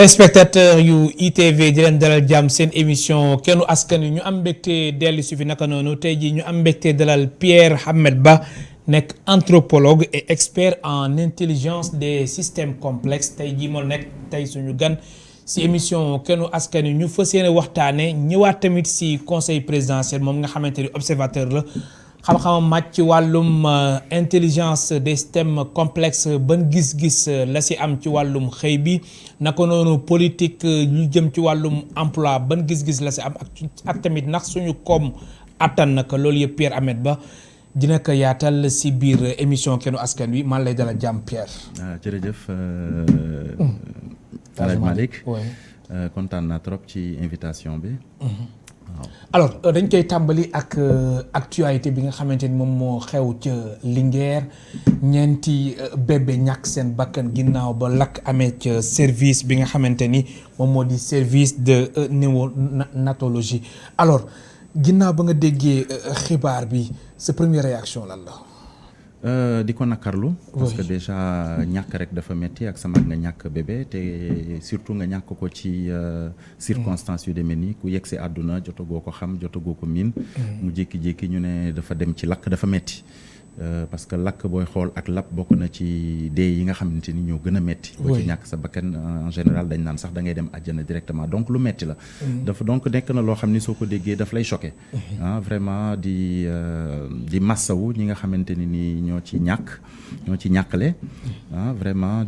téléspectateur yu ITV di leen dalal jàmm seen émission kennu askan wi ñu am mbégte dellu si fi naka noonu tey jii ñu am mbégte dalal Pierre Ahmed Ba nekk anthropologue et expert en intelligence des systèmes complexes tey jii moo nekk tey suñu gan si émission kennu askan wi ñu fas yéene waxtaane ñëwaat tamit si conseil présidentiel moom nga xamante ni observateur la xam-xamam màcc ci wàllum intelligence des systèmes complexes ban gis-gis la si am ci wàllum xëy bi naka noonu politique yu jëm ci wàllum emploi ban gis-gis la si am ak tamit ndax suñu koom attan naka loolu yëpp Pierre Ahmed Ba dina ko yaatal si biir émission kennu askan wi man lay dalal jàmm Pierre. jërëjëf Alaaji Malick kontaan naa trop ci invitation bi. alors dañ koy tàmbali ak actualité bi nga xamante ni moom moo xew ca Linguère ñeenti bébé ñàkk seen bakkan ginnaaw ba lakk amee ca service bi nga xamante ni moom moo di service de néonatologie alors ginnaaw ba nga déggee xibaar bi sa première réaction lan la. di ko nakarlu parce que déjà ñàkk rek dafa metti ak sa mag nga ñàkk bébé te surtout nga ñàkk ko ci circonstances yu demee nii ku yegg si àdduna jotagoo ko xam jotagoo ko miin mu jékki-jékki ñu ne dafa dem ci lakk dafa metti parce que lakk booy xool ak lap bokk na ci dee yi nga xamante ni ñoo gën a metti boo ci ñàkk sa bakkan en général dañ naan sax da ngay dem àjjana directement donc lu metti la dafa donc nekk na loo xam ni soo ko déggee daf lay choqué vraiment di massawu ñi nga xamante ni nii ñoo ci ñàkkale vraiment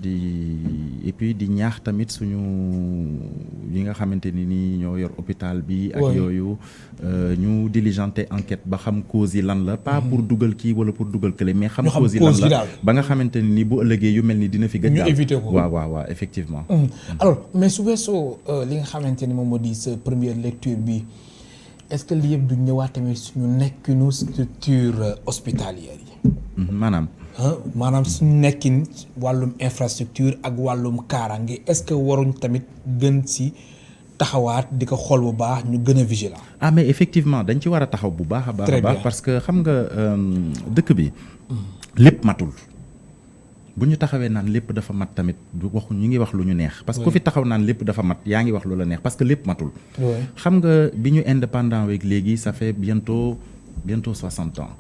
et puis di ñaax tamit suñu yi nga xamante ni nii ñoo yor hôpital bi ak yooyu ñu diligenter enquête ba xam cause yi lan la pas pour dugal kii wala pour dugal kële mais xam cause yi lan la ba nga xamante ni nii bu ëllëgee yu mel ni dina fi gëj ñu éviter ko waaw effectivement alors mais su weesoo li nga xamante ni moom moo di sa première lecture bi est-ce que li yëpp du ñëwaat tamit suñu nekkinu structure hospitalière yi maanaam suñu nekkin wàllum infrastructure ak wàllum kaaraange est-ce que waruñ tamit gën si taxawaat di ko xool bu baax ñu gën a vigilant. mais effectivement dañ ci war a taxaw bu baax a baax parce que xam nga dëkk bi lépp matul bu ñu taxawee naan lépp dafa mat tamit du waxu ñu ngi wax lu ñu neex parce que ku fi taxaw naan lépp dafa mat yaa ngi wax lu la neex parce que lépp matul xam nga bi ñu indépendant weeg léegi ça fait bientôt 60 ans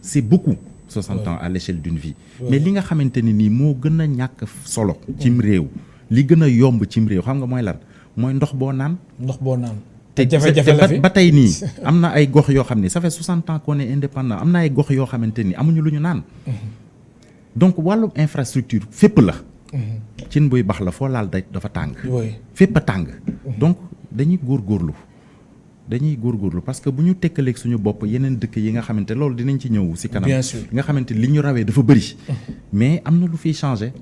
c'est beaucoup 60 ans à l'échelle d'une vie mais li nga xamante ni nii moo gën a ñàkk solo cim réew li gën a yomb cim réew xam nga mooy lan mooy ndox boo naan te jafe-jafe la fi ba tey nii am na ay gox yoo xam ne ça fait 60 ans qu'on est indépendant am na ay gox yoo xamante ni amuñu lu ñu naan donc wàllum infrastructure fépp la cin buy bax la foo laal dafa tàng fépp a tàng donc dañuy góorgóorlu parce que bu ñu tekkaleeg suñu bopp yeneen dëkk yi nga xamante loolu dinañ ci ñëw si kanam bien sûr nga xamante li ñu rawee dafa bëri mais am na lu fiy changé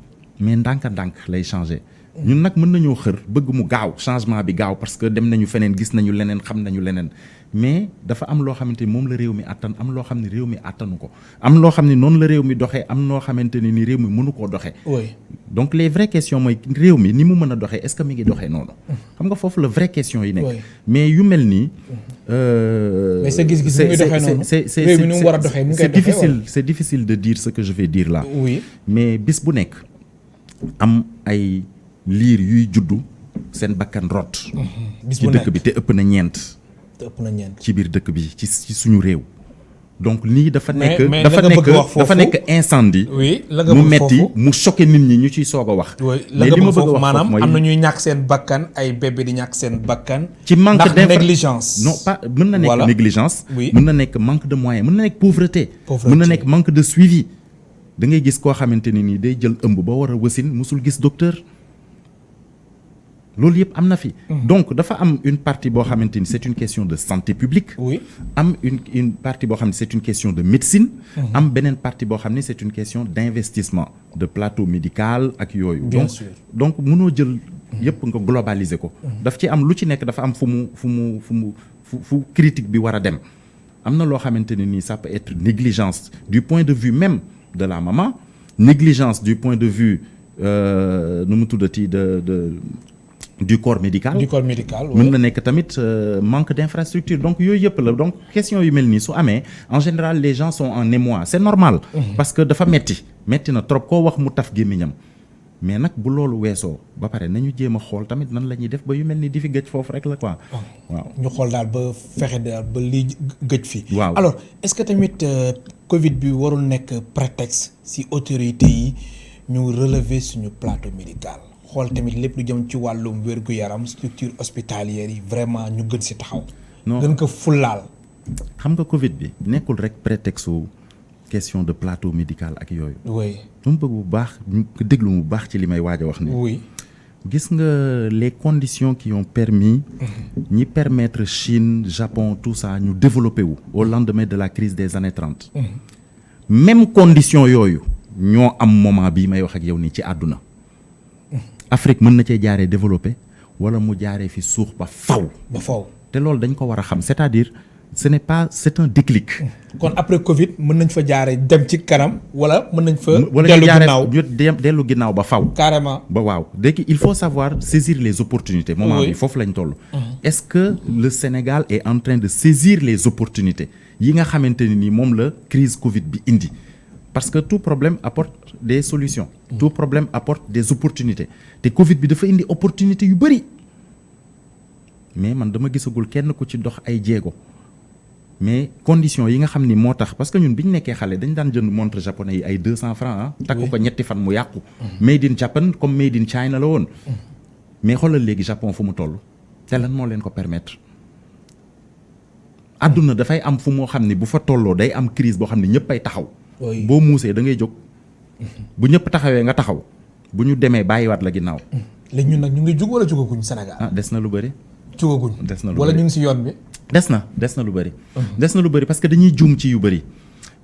mais ndànk-ndànk lay changé ñun nag mën nañoo xër bëgg mu gaaw changement bi gaaw parce que dem nañu feneen gis nañu leneen xam nañu leneen mais dafa am loo xamante ni moom la réew mi attan am loo xam ne réew mi attanu ko am loo xam ne noonu la réew mi doxee am noo xamante ni réew mi mënu koo doxee donc les vraies questions mooy réew mi ni mu mën a doxee est-ce que mi ngi doxee noonu xam nga foofu la vraie question yi nekk mais yu mel nii mais sa gis-gis mu ngi doxee noonu réew mi ni mu war a doxee mu ngi doxee c'est difficile de dire ce que je vais dire là mais bis bu nekk am ay liir yuy juddu seen bakkan rot ci dëkk bi te ëpp na ñeent ci biir dëkk bi ci suñu réew donc lii dafa nekk incendie mu metti mu choqué nit ñi ñu ciy soog a wax mais li ma bëgg a wax maanaam am na ñuy ñàkk seen bakkan ay bébé di ñàkk seen bakkan ci manque de négligence non pas mën na nekk négligence mën na nekk manque de moyens mën na nekk pauvreté mën na nekk manque de suivi da ngay gis koo xamante ni nii day jël ëmb ba war a wasin musul gis docteur loolu yëpp am na fi donc dafa am une partie boo xamante ni c'est une question de santé publique am une partie boo xam ne c'est une question de médecine am beneen partie boo xam ne c'est une question d'investissement de plateau médical ak yooyu donc mënoo jël yëpp nga globaliser ko daf ci am lu ci nekk dafa am fu critique bi war a dem am na loo xamante ne nii ça peut être négligence du point de vue même de la maman négligence du point de vue nu mu tuddati du corps médical mën na nekk tamit manque d'infrastructure donc yooyu yëpp la donc question yu mel nii su amee en général les gens sont en émoi c'est normal parce que dafa metti na trop koo wax mu taf gémmiñam mais nag bu loolu weesoo ba pare nañu jéem a xool tamit nan la ñuy def ba yu mel ni di fi gëj foofu rek la quoi. waaw ñu xool daal ba fexe daal ba lii gëj fi. waaw alors est-ce que tamit Covid bi warul nekk prétexte si autorités yi ñu relever suñu plateau médical xool tamit lépp lu jëm ci wàllum wér-gu-yaram structure hospitalière yi vraiment ñu gën si taxaw. non gën ko fullaal. xam nga Covid bi nekkul rek prétexte question de plateau médical ak yooyu. oui. dama bëgg bu baax déglu mu baax ci li may waaj a wax ni oui. gis nga les conditions qui ont permis ñi permettre Chine Japon tout ça ñu développé wu au lendemain de la crise des années 30 même condition yooyu ñoo am moment bii may wax ak yow nii ci àdduna Afrique mën na cee jaaree développé wala mu jaaree fi suux ba faw te loolu dañ ko war a xam c'est-à-dire c'est un déclic. kon après Covid mën nañ fa jaaree dem ci kanam wala mën nañ fa. dellu ginnaaw ba faw. carrément ba waaw léegi il faut savoir saisir les opportunités. moment bi foofu lañ toll. est-ce que le Sénégal est en train de saisir les opportunités yi nga xamante ni moom la crise Covid bi indi parce que tout problème apporte des solutions. tout problème apporte des opportunités te Covid bi dafa indi opportunité yu bari mais man dama gisagul kenn ku ci dox ay jéego. mais conditions yi nga xam ni moo tax parce que ñun bi ñu nekkee xale dañ daan jënd montre japonais yi ay 200 francs ah. takku ko ñetti fan mu yàqu. made in Japan comme made in China la woon. mais xoolal léegi Japon fu mu toll te lan moo leen ko permettre. àdduna dafay am fu moo xam ni bu fa tolloo day am crise boo xam ni ñëpp ay taxaw. boo muusee da ngay jóg. bu ñëpp taxawee nga taxaw bu ñu demee bàyyiwaat la ginnaaw. léegi ñun nag ñu ngi jug wala jugaguñ Sénégal. ah des na lu bëri. jugaguñ des na lu wala ñu ngi si yoon bi. des na lu bëri. des na lu bëri parce que dañuy juum ci yu bëri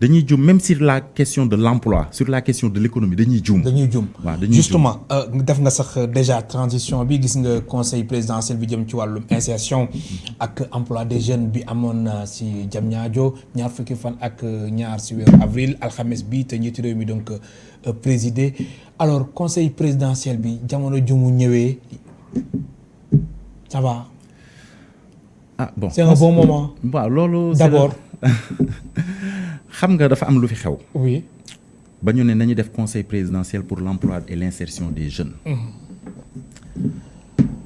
dañuy juum même sur la question de l'emploi sur la question de l'économie dañuy juum. waaw dañuy justement def nga sax déjà transition bi gis nga conseil présidentiel bi jëm ci wàllum insertion ak emploi des jeunes bi amoon si Diamniadio ñaar fukki fan ak ñaar si weeru avril alxames bi te njiitu réew mi donc présider alors conseil présidentiel bi jamono ju mu ñëwee ça va. ah bon c'est un bon moment. waaw loolu d'abord. xam nga dafa am lu fi xew. oui. ba ñu ne nañu def conseil présidentiel pour l'emploi et l'insertion des jeunes.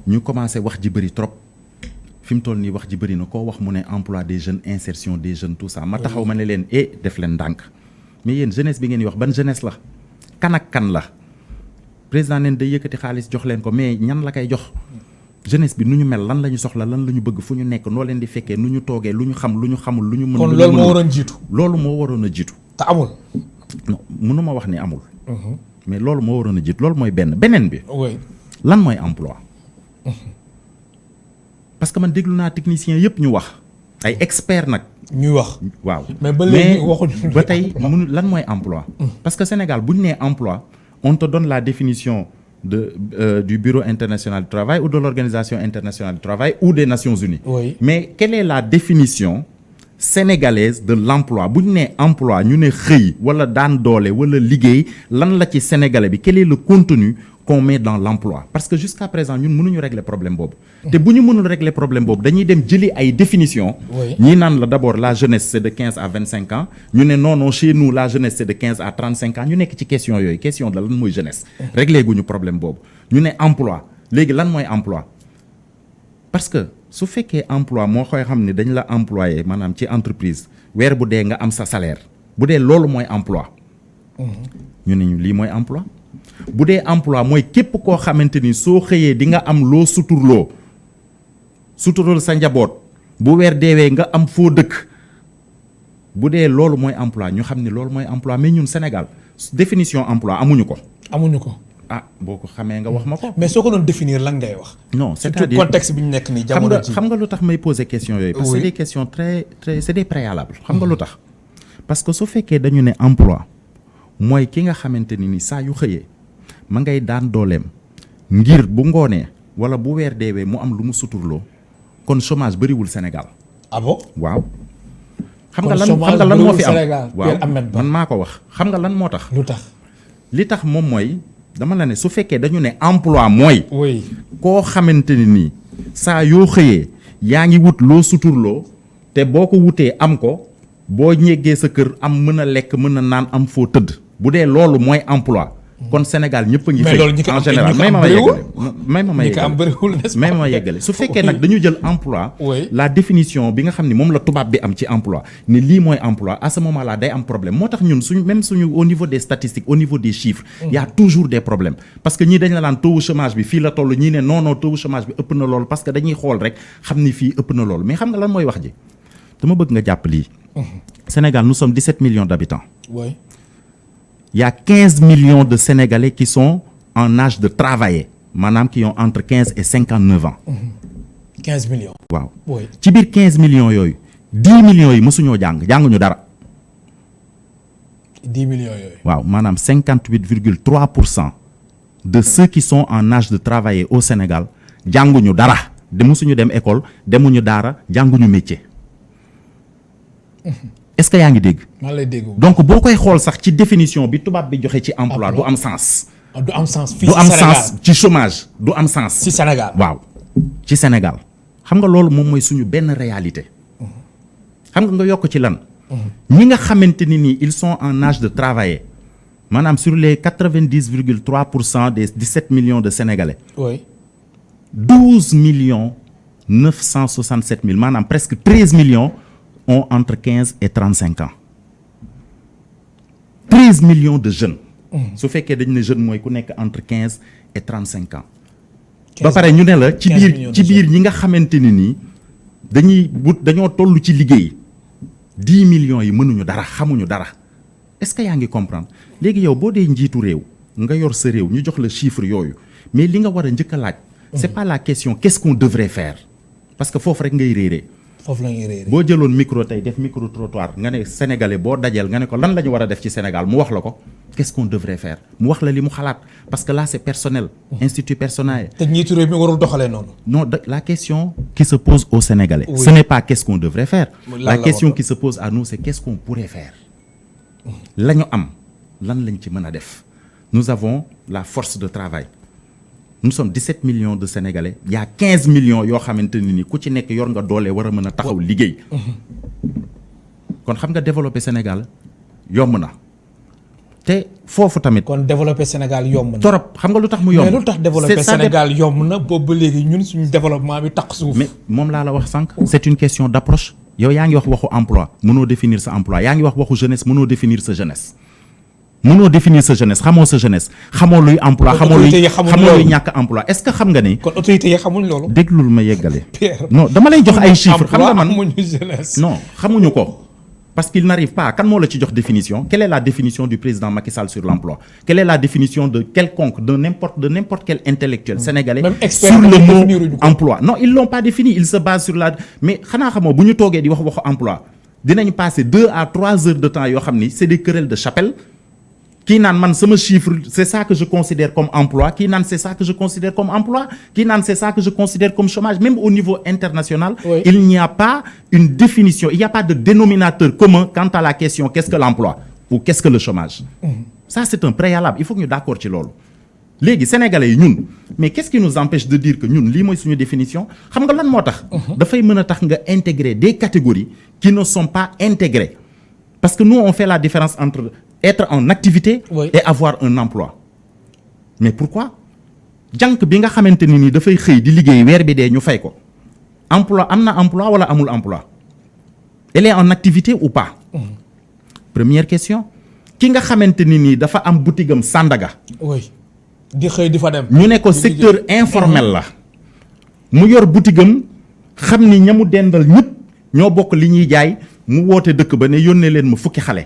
ñu commencé wax ji bëri trop fi mu toll nii wax ji bëri na koo wax mu ne emploi des jeunes insertion des jeunes tout ça. ma taxaw ma ne leen def leen ndànk. mais yéen jeunesse bi ngeen di wax ban jeunesse la kan ak kan la président neen day yëkkati xaalis jox leen ko mais ñan la koy jox. jeunesse bi nu ñu mel lan la ñu soxla lan la ñu bëgg fu ñu nekk noo leen di fekkee nu ñu toogee lu ñu xam lu ñu xamul lu ñu mën. kon loolu moo waroon jiitu. loolu moo waroon a jiitu. te amul. non mënuma wax ni amul. mais loolu moo waroon a jiitu loolu mooy beneen bi. oui. lan mooy emploi. parce que man déglu naa techniciens yëpp ñu wax. ay experts nag. ñuy wax. waaw mais ba léegi waxuñu ba tey mënu lan mooy emploi. parce que Sénégal bu ñu nee emploi on te donne la définition. Du Bureau international du travail ou de l'Organisation internationale du travail ou des Nations unies. Oui. Mais quelle est la définition sénégalaise de l'emploi bu ñu nee emploi ñu ne xëy wala daan doole wala liggéey lan la ci sénégalais bi quel est le contenu qu'on met dans l'emploi parce que jusqu'à présent ñun mënuñu régler problème boobu. te bu ñu mënul régler problème boobu dañuy dem jëli ay définition. ñii naan la d'abord la jeunesse c'est de 15 à 25 ans ñu ne non chez nous la jeunesse c'est de 15 à 35 ans ñu nekk ci question yooyu question de lan mooy jeunesse. régler guñu problème boobu ñu ne emploi léegi lan mooy emploi parce que su fekkee emploi moo koy xam ne dañ la employé maanaam ci entreprise weer bu dee nga am sa salaire bu dee loolu mooy emploi. ñu ne ñu lii mooy emploi. bu dee emploi mooy képp koo xamante ni soo xëyee di nga am loo suturloo sa njaboot bu weer deewee nga am foo dëkk bu dee loolu mooy emploi ñu xam ne loolu mooy emploi mais ñun Sénégal définition emploi amuñu ko. ah boo ko xamee nga wax ma ko. mais soo ko doon définir lan ngay wax. non c'est-à-dire surtout contexte bi ñu nekk nii jamono ji xam nga lu tax may poser question yooyu. parce que c'est des questions très c'est des préalables. xam nga lu tax parce que su fekkee dañu ne emploi mooy ki nga xamante ni saa yu xëyee. ma ngay daan dooleem ngir bu ngoonee wala bu weer deewee mu am lu mu suturloo kon chômage bëriwul Sénégal. ah bon waaw. xam nga lan moo fi am waaw man maa ko wax xam nga lan moo tax. lu tax li tax moom mooy dama la ne su fekkee dañu ne emploi mooy. oui koo xamante ni nii saa yoo xëyee yaa ngi wut loo suturloo te boo ko wutee am ko boo ñeggee sa kër am mën a lekk mën a naan am foo tëdd bu dee loolu mooy emploi. kon Sénégal ñëpp a ngi mais xëy loolu ñi ko en am général ñi ko am bëriwul. may ma ñi ko am bëriwul n'est-ce pas? may ma yeggale su fekkee nag dañu jël emploi Oui. la définition bi nga xam ni moom la tubaab bi am ci emploi ni lii mooy emploi à ce moment là day am problème moo tax ñun suñu au niveau des statistiques au niveau des chiffres il y a toujours des problèmes parce que ñii dañ la naan taux chômage bi fii la toll ñii ne non taux chômage bi ëpp na lool parce que dañuy xool rek xam ni fii ëpp na lool mais xam nga lan mooy wax ji dama bëgg nga jàpp lii Sénégal nous sommes 17 millions d'habitants. Oui. Il y a 15 millions de Sénégalais qui sont en âge de travailler maanaam qui ont entre 15 et 59 ans. 15 millions. waaw Oui. ci biir 15 millions yooyu 10 millions yi mësuñoo jànguñu dara. 10 millions yooyu. waaw maanaam 58,3% de ceux qui sont en âge de travailler au Sénégal jànguñu dara de mësuñu dem école demuñu daara jànguñu métier. Est-ce que yaa ngi dégg. maa lay dégg. donc boo koy xool sax ci définition bi tubaab bi joxe ci emploi du am sens. du am sens fii du ci am Sénégal sens ci chômage du am sens. ci Sénégal. waaw ci Sénégal xam nga loolu moom mooy suñu benn réalité. xam nga yokk ci lan. ñi nga xamante ni nii ils sont en âge de travailler maanaam sur les 90,3% des 17 millions de Sénégalais. oui. 12 millions 967 mille maanaam presque 13 millions ont entre 15 et 35 ans 13 millions de jeunes. su fekkee dañu ne jeune mooy ku nekk entre 15 et 35 ans. ba pare ñu ne la ci biir ñi nga xamante ni nii dañoo toll ci liggéey 10 millions yi mënuñu dara xamuñu dara est-ce que yaa ngi comprendre léegi yow boo dee njiitu réew nga yor sa réew ñu jox la chiffre yooyu mais li nga war a njëkk a laaj. c'est pas la question qu'est-ce qu'on devrait faire parce que foofu rek ngay réeree. foofu la ñuy réeree. boo jëloon micro tey def micro trottoir nga ne sénégalais boo dajeel nga ne ko lan la ñu war a def ci Sénégal mu wax la ko qu'est-ce qu'on devrait faire mu wax la li mu xalaat parce que là c'est personnel. institut personnel. te njiitu réew mi warul doxalee noonu. non la question qui se pose aux Sénégalais. Oui. ce n'est pas qu'est-ce qu'on devrait faire. la question wax qui se pose à nous c'est qu'est-ce qu'on pourrait faire. la ñu am lan lañ ci mën a def. nous avons la force de travail. nous sommes 17 millions de Sénégalais il y a 15 millions yoo xamante ni ku ci nekk yor nga doole war a mën a taxaw liggéey. kon xam nga développer Sénégal yomb na te foofu tamit. kon développer Sénégal yomb na. torop xam nga lu tax mu yomb. mais lu tax développer Sénégal yomb na boobu ba léegi ñun suñu développement bi tax suuf. mais moom laa la wax sànq. c'est une question d'approche. yow yaa ngi wax waxu emploi mënoo définir sa emploi yaa ngi wax waxu jeunesse mënoo définir sa jeunesse. mënoo définir sa jeunesse xamoo sa jeunesse xamoo luy emploi xamoo luy ñàkk emploi est-ce que xam nga ni. kon autorités yi xamuñ loolu. déglul ma yeggale. non dama lay jox ay chiffres xam nga man amuñu jeunesse. non xamuñu ko parce qu'il n'arrive pas kan moo la ci jox définition quelle est la définition du président Macky Sall sur l'emploi quelle est la définition de quelconque de n'importe quel intellectuel sénégalais sur le mot emploi non ils l'ont pas défini ils se basent sur la mais xanaa xamoo bu ñu toogee di waxu emploi dinañ passer 2 à 3 heures de temps yoo xam ni c'est des querelles de chapelle. kii naan man sama chiffre c'est ça que je considère comme emploi kii naan c'est ça que je considère comme emploi kii naan c'est ça que je considère comme chômage même au niveau international. Oui. Il n'y a pas une définition il n'y a pas de dénominateur commun quant à la question qu'est-ce que l'emploi ou qu'est-ce que le chômage. Ça c'est un préalable il faut que ñu d'accord ci loolu. léegi sénégalais yi ñun mais qu'est-ce qui nous empêche de dire que ñun lii mooy suñu définition xam nga lan moo tax. dafay mën a tax nga intégrer des catégories qui ne sont pas intégrées parce que nous on fait la différence entre être en activité. Oui. Et avoir un emploi mais pourquoi jànk bi nga xamante ni nii dafay xëy di liggéey weer bi dee ñu fay ko emploi am na emploi wala amul emploi elle est en activité ou pas. Première question ki nga xamante ni nii dafa am boutique am Sandaga. oui di xëy di fa dem. ñu ne ko secteur informel la mu yor boutique am xam ni ñamu dendal ñëpp ñoo bokk li ñuy jaay mu woote dëkk ba ne yónnee leen ma fukki xale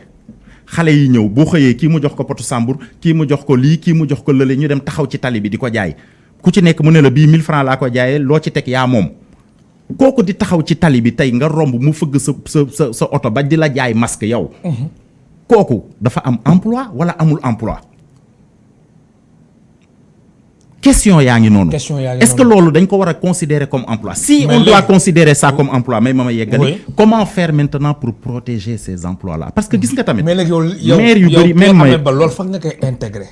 yi ñëw boo xëyee kii mu jox ko potu sàmbur kii mu jox ko lii kii mu jox ko lële ñu dem taxaw ci tali bi di ko jaay ku ci nekk mu ne la bii 1000 francs laa ko jaayee loo ci teg yaa moom kooku di taxaw ci tali bi tey nga romb mu fëgg sa oto ba di la jaay masque yow. kooku dafa am emploi wala amul emploi. question yaa ngi noonu. Est-ce que loolu dañ ko war a considérer comme emploi si on doit considérer ça comme emploi mais ma yeggali comment faire maintenant pour protéger ces emplois là parce que gis nga tamit. mais nag yow maire yu bëri même may ba loolu foog nga koy intégrer.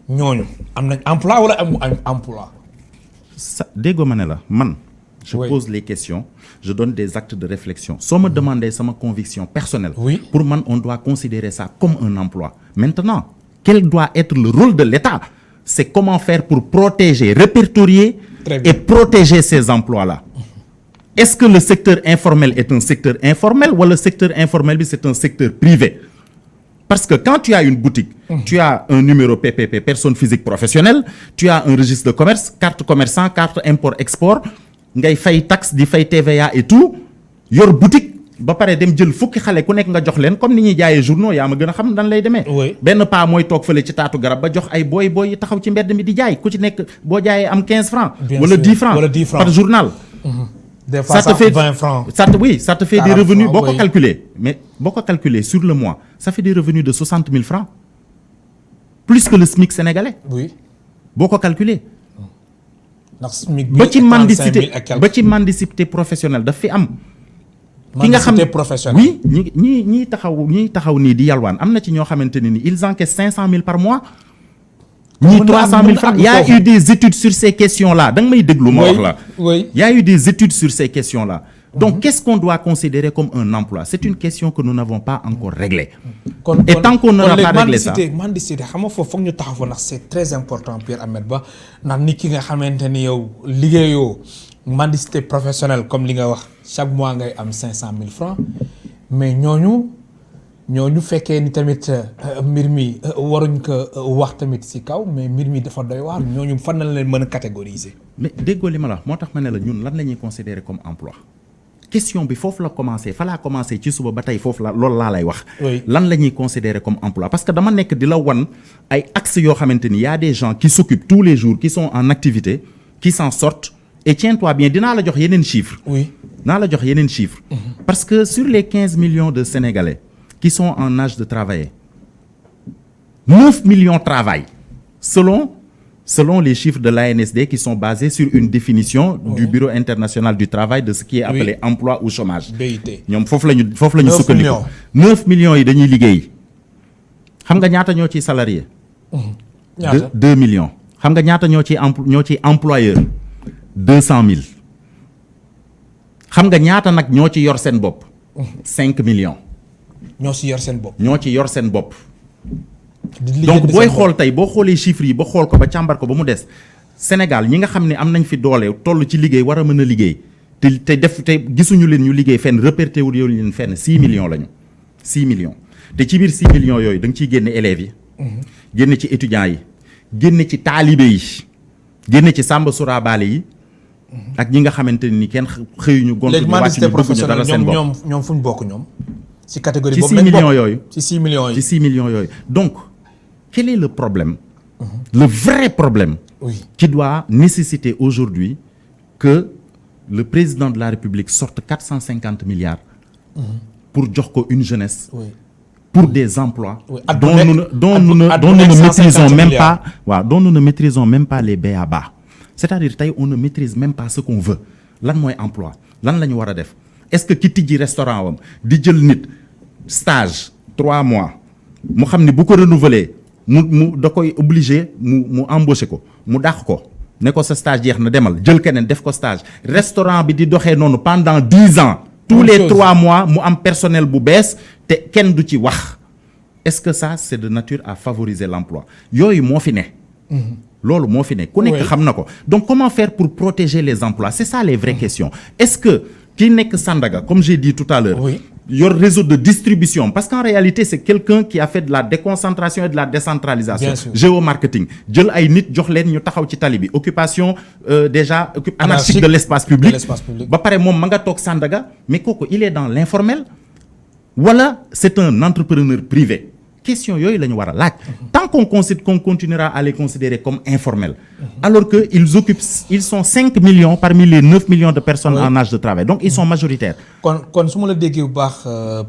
ñooñu am nañ emploi wala amu emploi. sa déggoo ma ne la man. je pose les questions je donne des actes de réflexion soo ma demandé sama conviction personnelle. Oui. Pour man on doit considérer ça comme un emploi maintenant quel doit être le rôle de l'État? C'est comment faire pour protéger, répertorier et protéger ces emplois-là. Est-ce que le secteur informel est un secteur informel ou le secteur informel, c'est un secteur privé? Parce que quand tu as une boutique, tu as un numéro PPP, personne physique professionnelle, tu as un registre de commerce, carte commerçant, carte import-export, ngay fay taxe, di fay TVA et tout, yor boutique, ba pare dem jël fukki xale ku nekk nga jox leen comme ni ñuy jaayee journaux yaa ma gën a xam nan lay demee. benn paa mooy toog fële ci taatu garab ba jox ay booy yi taxaw ci mbedd mi di jaay ku ci nekk boo jaayee am 15 francs wala 10 francs par journal. Des fois ça te fait 20 francs. Ça te fait des revenus boo ko calculer. Mais boo ko calculer sur le mois, ça fait des revenus de 60 000 francs. Plus que le SMIC sénégalais. Oui. Boo ko calculer. ndax SMIC ba ci mendicité professionnelle daf fi am. ki nga xam oui ñi taxaw nii di yalwaan am na ci ñoo xamante ne ni ils encaissent 500 000 par mois. ñii 300 000 francs. Il y a eu des études sur ces questions-là da nga may déglu ma wax la. Oui. Il y a eu des études sur ces questions-là. Donc qu'est-ce qu'on doit considérer comme un emploi? C'est une question que nous n'avons pas encore réglée. Et tant qu'on n'aura pas réglé ça. mendicité xam nga foofu foog ñu taxaw fa ndax c'est très important Pierre Ahmed Ba ndax nit ki nga xamante ni yow liggéeyoo mendicité professionnelle comme li nga wax chaque mois ngay am 500 000 francs mais ñooñu fekkee ni tamit mbir mi waruñ ko wax tamit ci kaw mais mbir mi dafa doy waar ñooñu fan na leen mën a catégoriser. mais déggoo li ma la wax moo tax ma ne la ñun lan la ñuy considérer comme emploi question bi foofu la commencé fa laa commencé ci suba ba tey foofu la loolu laa lay wax. lan la ñuy considérer comme emploi parce que dama nekk di la wan ay axes yoo xamante ni y a des gens qui s'occupent tous les jours qui sont en activité qui s'en sortent et tiens-toi bien dinaa la jox yeneen chiffres. oui dinaa la jox yeneen chiffres. parce que sur les 15 millions de Sénégalais qui sont en âge de travailler 9 millions travaillent selon les chiffres de l'ANSD qui sont basés sur une définition du Bureau international du travail de ce qui est appelé emploi ou chômage. BIT. ñoom foofu la ñu sukkandiku 9 millions yi dañuy liggéey xam nga ñaata ñoo ciy salarié. ñaata 2 millions. xam nga ñaata ñoo ciy employeur 200 000. xam nga ñaata nag ñoo ci yor seen bopp. 5 millions. ñoo ci yor seen bopp. ñoo ci yor seen bopp. donc booy xool tey boo xoolee chiffres yi ba xool ko ba càmbar ko ba mu des Sénégal ñi nga xam ne am nañ fi doole toll ci liggéey war a mën a liggéey te gisuñu leen ñu liggéey fenn réperté wu leen fenn 6 millions lañu 6 millions te ci biir 6 millions yooyu da nga ciy génne élèves yi. génne ci étudiants yi. génne ci taalibe yi. génne ci sàmba surabaale yi. ak ñi nga xamante ni kenn xëyuñu gontu ñu wàcc ñu bëgguñu dara seen bopp ñoom fu ñu bokk ñoom. ci catégorie ci boobu 6 millions yooyu. ci 6 millions yi. ci 6 millions yooyu donc quel est le problème. le vrai problème. qui doit nécessiter aujourd'hui que le président de la République sorte 450 milliards. pour jox ko une jeunesse. pour des emplois. dont nous ne maîtrisons même pas. waaw dont nous ne maîtrisons même pas les b.a.-ba. c'est-à-dire tey on ne maîtrise même pas ce qu'on veut lan mooy emploi lan la ñu war a def est-ce que ki tijji restaurant wam di jël nit stage 3 mois mu xam ni bu ko renouveler mu da koy obligé mu embaucher ko mu dàq ko ne ko sa stage jeex na demal jël keneen def ko stage restaurant bi di doxee noonu pendant 10 ans tous les 3 mois mu am personnel bu bees te kenn du ci wax est-ce que ça c'est de nature à favoriser l'emploi yooyu moo fi ne loolu moo fi ne ku nekk xam na ko donc comment faire pour protéger les emplois c'est ça les vraies questions est-ce que ki nekk Sandaga comme j'ai dit tout à l'heure yor réseau de distribution parce qu'en réalité c'est quelqu'un qui a fait de la déconcentration et de la décentralisation géomarketing jël ay nit jox leen ñu taxaw ci tali bi occupation déjà anarchique de l'espace public ba pare moom ma nga toog Sandaga mais kooku il est dans l'informel wala c'est un entrepreneur privé question yooyu la ñu war a laaj tant qu'on continuera à les considérer comme informels alors que ils sont 5 millions parmi les 9 millions de personnes en âge de travail donc ils sont majoritaires kon su ma la déggee bu baax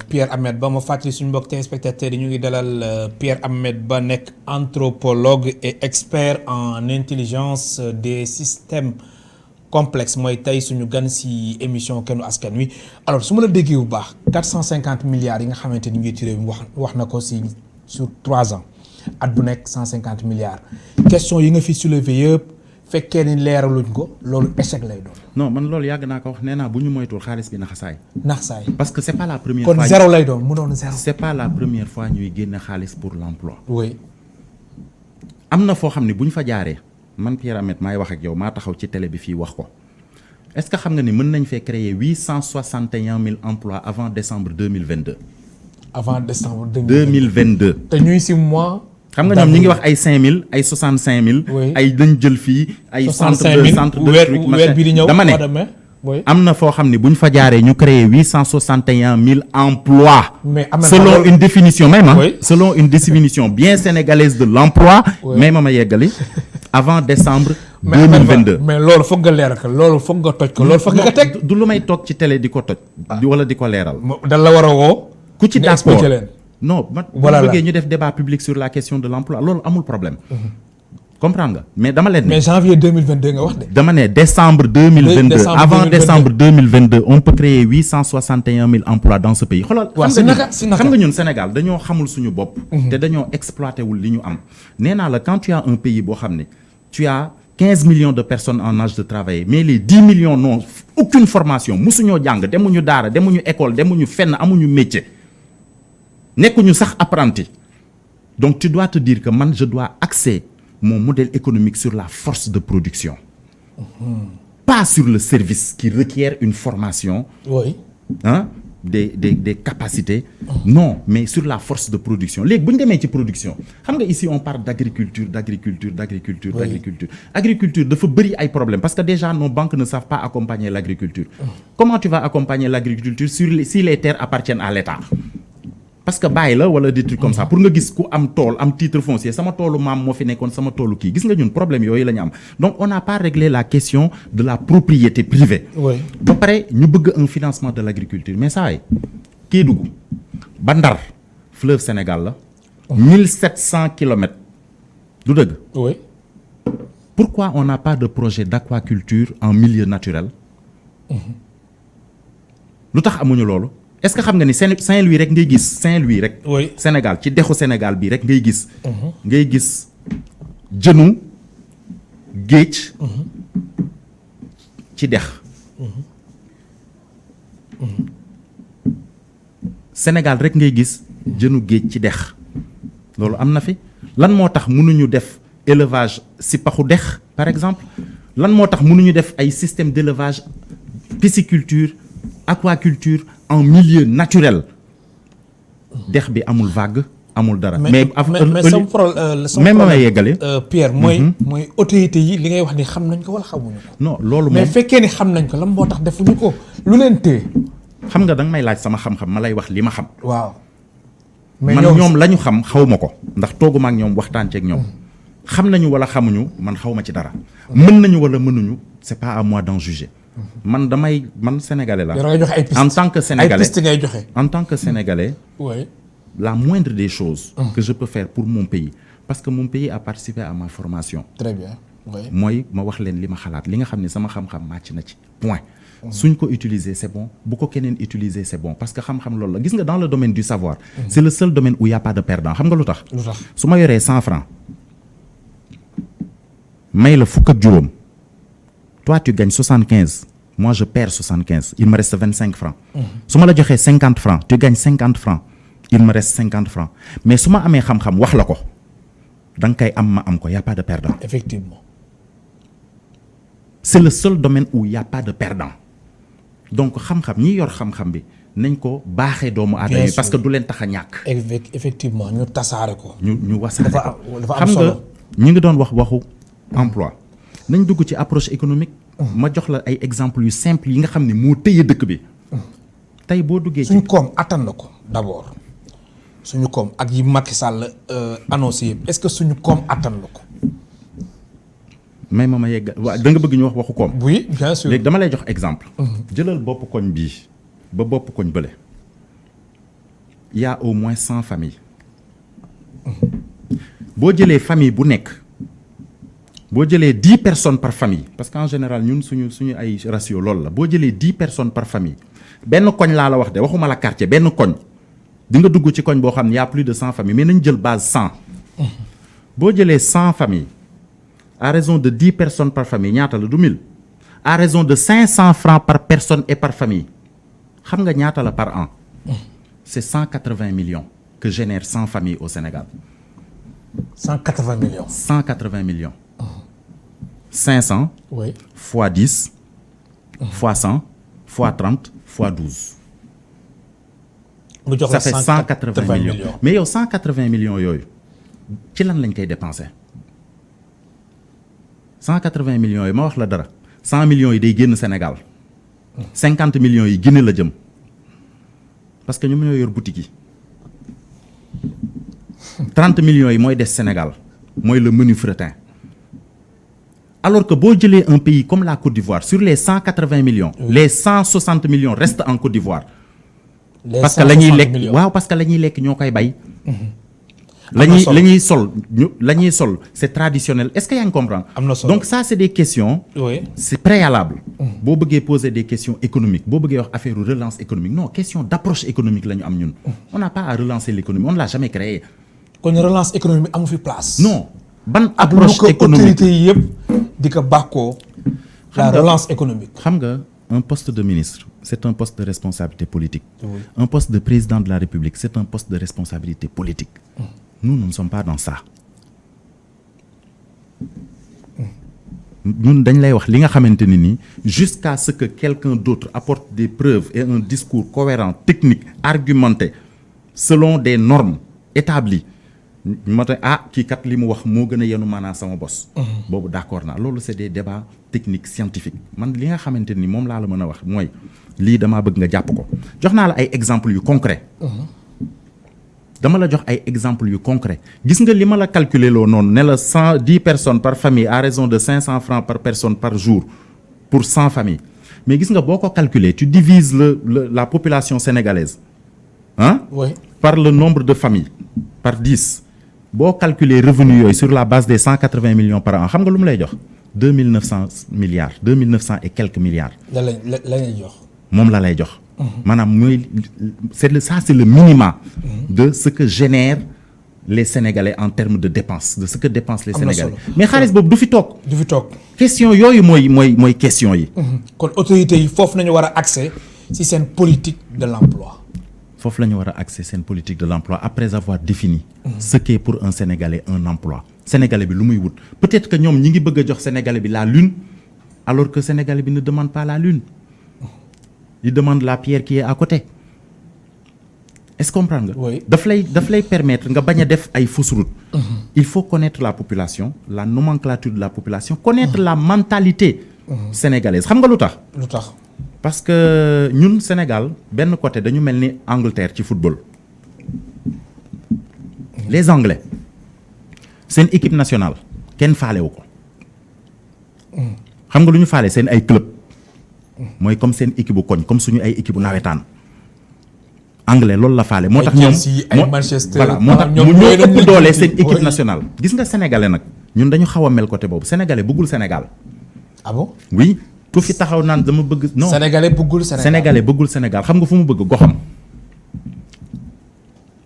Pierre Ahmed Ba ma fàttali suñu mbokk téléspectateurs yi ñu ngi dalal Pierre Ahmed Ba nekk anthropologue et expert en intelligence des systèmes complexe mooy tey suñu gan ci émission Kennu Askan Wi alors su ma la déggee bu baax 450 milliards yi nga xamante ni njiitu réew mi wax na ko ci sur 3 ans at bu nekk 150 milliards question yi nga fi soulever yëpp fekkee ni leeraluñ ko loolu échec lay doon. non man loolu yàgg naa ko wax nee naa bu ñu moytuwul xaalis bi naxasaay. parce que c'est pas la première fois kon zéro lay doon mu doon zéro. c'est pas la première fois ñuy génne xaalis pour l'emploi. oui. am na foo xam ne bu ñu fa jaaree man Pierre Ahmed maay wax ak yow maa taxaw ci télé bi fii wax ko est-ce que xam nga ni mën nañ fee créer 861 000 emplois avant décembre 2022. avant décembre 2022. te ñuy si mois. xam nga ñoom ñi ngi wax ay 5000 ay 65000. oui ay dañ jël fii ay. centre de truc weer bii di ñëw dama ne am na foo xam ne bu ñu fa jaaree ñu créer 861 000 emplois. mais am na selon une définition même selon une définition bien sénégalaise de l'emploi. may ma yeggali avant décembre. 2022 mais loolu foog nga leeral ko loolu foog nga toj ko loolu foog nga teg. du lu may toog ci télé di ko toj. wala di ko leeral. dal la war a woo. ku ci d'accord leen. non man bu bëggee ñu def débat public sur la question de l'emploi loolu amul problème. comprendre nga mais dama leen. mais janvier 2022 nga wax de. dama ne décembre 2022 avant décembre 2022 on peut créer 861 000 emplois dans ce pays. xoolal xam nga ñun Sénégal dañoo xamul suñu bopp. te dañoo exploité wul li ñu am. nee naa la quand tu as un pays boo xam ne tu as 15 millions de personnes en âge de travailler mais les 10 millions n'ont aucune formation musuñoo jàng demuñu daara demuñu école demuñu fenn amuñu métier nekkuñu sax apprenti donc tu dois te dire que man je dois axer mon modèle économique sur la force de production. Pas sur le service qui requiert une formation. Oui. Hein, des capacités. Non, mais sur la force de production. léegi bu ñu demee ci production xam nga ici on parle d'agriculture. Agriculture dafa bëri ay problèmes parce que déjà nos banques ne savent pas accompagner l'agriculture. Comment tu vas accompagner l'agriculture si les terres appartiennent à l'État? parce que bàyyi la wala des trucs comme ça pour nga gis ku am tool am titre foncier sama toolu maam moo fi nekkoon sama toolu kii gis nga ñun problème yooyu la ñu am donc on n'a pas réglé la question de la propriété privée. oui ba pare ñu bëgg un financement de l'agriculture mais saa yi Kédougou ba Ndar fleuve Sénégal la. 1700 kilomètres du dëgg. oui. Pourquoi on n'a pas de projet d'aquaculture en milieu naturel. lu tax amuñu loolu. est-ce que xam nga ni Saint-Louis rek ngay gis Saint-Louis rek. oui Sénégal ci dexu Sénégal bii rek ngay gis. ngay gis jënu géej. ci dex. Sénégal rek ngay gis jënu géej ci dex. loolu am na fi lan moo tax mënuñu def élevage si paxu dex par exemple lan moo tax mënuñu def ay système d'élevage pisciculture aquaculture en milieu naturel dex bi amul vague amul dara. mais sama problème même ma yeggale. Pierre mooy autorité yi li ngay wax ni xam nañ ko wala xamuñu ko. non loolu moom mais fekkee ni xam nañ ko lan moo tax defuñu ko lu leen téye. xam nga danga may laaj sama xam-xam ma lay wax li ma xam. waaw. man ñoom la ñu xam xaw ma ko ndax tooguma ak ñoom waxtaan ceeg ñoom xam nañu wala xamuñu man xaw ma ci dara mën nañu wala mënuñu c'est pas à moi d'en juger man sénégalais la en tant que sénégalais ay pistes ngay joxe. en tant que sénégalais oui. la moindre des choses que je peux faire pour mon pays parce que mon pays a participé à ma formation. très bien oui. mooy ma wax leen li ma xalaat li nga xam ne sama xam-xam màcc na ci point. suñ ko utiliser c'est bon bu ko keneen utiliser c'est bon parce que xam-xam loolu la gis nga dans le domaine du savoir. C'est le seul domaine où il y a pas de perdant xam nga lu tax. su ma yoree 100 francs may la fukk ak juróom toi tu gagnes 75 moi je perds 75 il me reste 25 francs. su ma la joxee 50 francs tu gagnes 50 francs il me reste 50 francs mais su ma amee xam-xam wax la ko da nga koy am ma am ko y a pas de perdant. effectivement. c'est le seul domaine où il y a pas de perdant. donc xam-xam ñi yor xam-xam bi nañ ko baaxee doomu aadama yi parce que du leen tax a ñàkk. effectivement ñu tasaare ko. ñu wasaare ko dafa am solo xam nga ñu ngi doon waxu emploi nañ dugg ci approche économique. ma jox la ay exemples yu simple yi nga xam ne moo tëye dëkk bi. tey boo duggee ci suñu koom attan na ko d'abord suñu koom ak yi Macky Sall annoncé yëpp est-ce que suñu koom attan na ko. may ma yegg waaw da nga bëgg ñu wax waxu koom. oui bien sûr léegi dama lay jox exemple. jëlal bopp koñ bii ba bopp koñ bële. il y a au moins 100 familles. boo jëlee famille bu nekk boo jëlee 10 personnes par famille parce qu'en général ñun suñu ay ratio loolu la boo jëlee 10 personnes par famille benn koñ laa la wax de waxuma la quartier benn koñ di nga dugg ci koñ boo xam ne y a plus de 100 familles mais nañ jël base 100. boo jëlee 100 familles. à raison de 10 personnes par famille ñaata la du 1000 à raison de 500 francs par personne et par famille xam nga ñaata la par an c'est 180 millions que génèrent 100 familles au Sénégal 180 millions. 180 millions. 500. Oui. Fois 10. Fois 100. Fois 30. Fois 12. mu jox Ça la fait 180 millions. Mais yow 180 millions yooyu ci lan lañ koy dépenser 180 millions yi ma wax la dara 100 millions yi day génn Sénégal 50 millions yi Guinée la jëm parce que ñoom ñoo yor boutique yi 30 millions yi mooy des Sénégal mooy le menu fretin alors que boo jëlee un pays comme la Côte d'Ivoire sur les 180 millions les 160 millions restent en Côte d'Ivoire parce que la ñuy lekk waaw parce que la ñuy lekk ñoo koy bay la ñuy sol c'est traditionnel est-ce que yaa ngi comprendre donc ça c'est des questions c'est préalable boo bëggee poser des questions économiques boo bëggee wax affaire relance économique non question d'approche économique la ñu am ñun on n'a pas à relancer l'économie on ne l'a jamais créé kon relance économique amu fi place non ban approche économique autorité yi yëpp di ko bàkkoo la relance économique xam nga un poste de ministre c'est un poste de responsabilité politique un poste de président de la République c'est un poste de responsabilité politique nous ne sommes pas dans ça ñun dañ lay wax li nga xamante ni nii jusqu'à ce que quelqu'un d'autre apporte des preuves et un discours cohérent technique argumenté selon des normes établies ma tax kii kat li mu wax moo gën a yenu maanaa sama bos boobu d'accord naa loolu c'est des débats techniques scientifiques man li nga xamante ni moom laa la mën a wax mooy lii damaa bëgg nga jàpp ko jox naa la ay exemples yu concret dama la jox ay exemples yu concret gis nga li ma la calculer loo noonu ne la 110 personnes par famille à raison de 500 francs par personne par jour pour 100 familles mais gis nga boo ko calculer tu divises la population sénégalaise par le nombre de familles par 10 boo calculer revenu yooyu sur la base des 180 millions par an xam nga lu mu lay jox 2900 milliards 2900 et quelques milliards. la lay jox. moom la lay jox. maanaam mooy c'est le minima. de ce que génèrent les Sénégalais en termes de dépenses de ce que dépensent les Sénégalais. mais xaalis boobu du fi toog. question yooyu mooy question yi. kon autorités yi foofu nañu war a accès ci seen politique de l'emploi. foofu la ñu war a accès seen politique de l'emploi après avoir défini ce qu'est pour un Sénégalais un emploi Sénégalais bi lu muy wut peut-être que ñoom ñi ngi bëgg a jox Sénégalais bi la lune alors que Sénégalais bi ne demande pas la lune il demande la pierre qui est à côté est-ce que comprendre nga daf lay permettre nga bañ a def ay fausse route il faut connaître la population la nomenclature de la population connaître la mentalité sénégalaise xam nga lu tax parce que ñun Sénégal benn côté dañu mel ni Angleterre ci football les Anglais seen équipe nationale kenn faalewu ko xam nga lu ñu faale seen ay club mooy comme seen équipe bu koñ comme suñu ay équipe bu nawetaan anglais loolu la faale moo tax ñoom voilà moo tax ñoo ëpp doole seen équipe nationale gis nga sénégalais nag ñun dañu xaw a mel côté boobu sénégalais bëggul Sénégal ah bon oui ku fi taxaw naan dama bëgg non sénégalais bëggul Sénégal xam nga fu mu bëgg goxam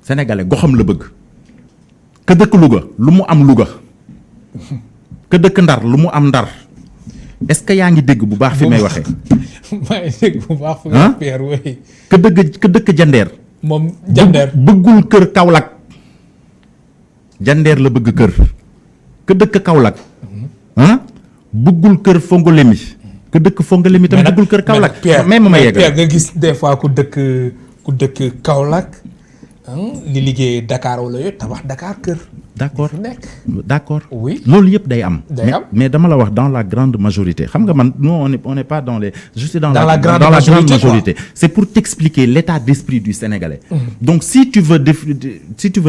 sénégalais goxam la bëgg ka dëkk Louga lu mu am Louga ka dëkk Ndar lu mu am Ndar est-ce que yaa ngi dégg bu baax fi may waxee maa ngi dégg bu baax fi may Pierre oui ka dëkk Jandeer moom Jandeer bëggul kër Kaolack Jandeer la bëgg kër ka dëkk Kaolack bëggul kër Fongolemi ku dëkk Fongolemi tam bëggul kër Kaolack même ma yegg Pierre nga gis des fois ku dëkk Kaolack li liggéey Dakar wala yooyu tabax Dakar kër. d'accord oui loolu yëpp day am. mais dama la wax dans la grande majorité xam nga man non on n'est pas dans les. je suis dans la grande majorité c'est pour t'expliquer l'état d'esprit du Sénégalais. donc si tu veux